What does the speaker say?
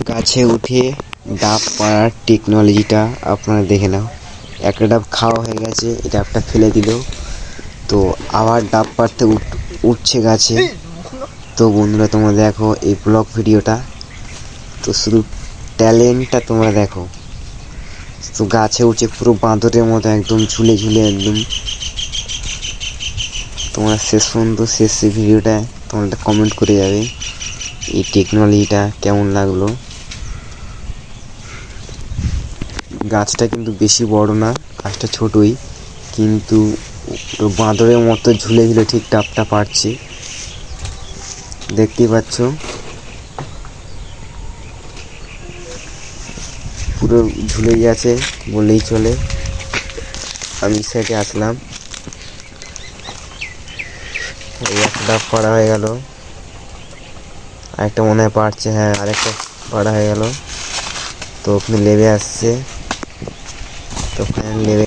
গাছে উঠে ডাব পাড়ার টেকনোলজিটা আপনারা দেখে নাও। একটা ডাব খাওয়া হয়ে গেছে, এই ডাবটা ফেলে দিল, তো আবার ডাব পাড়তে উঠছে গাছে। তো বন্ধুরা তোমরা দেখো এই ব্লগ ভিডিওটা, তো শুধু ট্যালেন্টটা তোমরা দেখো। তো গাছে উঠছে পুরো বাঁদরের মতো, একদম ঝুলে ঝুলে একদম। তোমরা শেষ পর্যন্ত শেষ ভিডিওটা তোমরা কমেন্ট করে যাবে এই টেকনোলজিটা কেমন লাগলো। গাছটা কিন্তু বেশি বড় না, গাছটা ছোটই, কিন্তু বাঁদরের মতো ঝুলে ঝুলে ঠিক ডাবটা পারছে, দেখতেই পাচ্ছ। পুরো ঝুলে গেছে বললেই চলে। আমি সাইডে আসলাম, এই একটা ডাব পাড়া হয়ে গেল, আরেকটা মনে হয় পারছে, হ্যাঁ আরেকটা পাড়া হয়ে গেল। তো ওখানে লেবে আসছে, তো ওখানে লেবে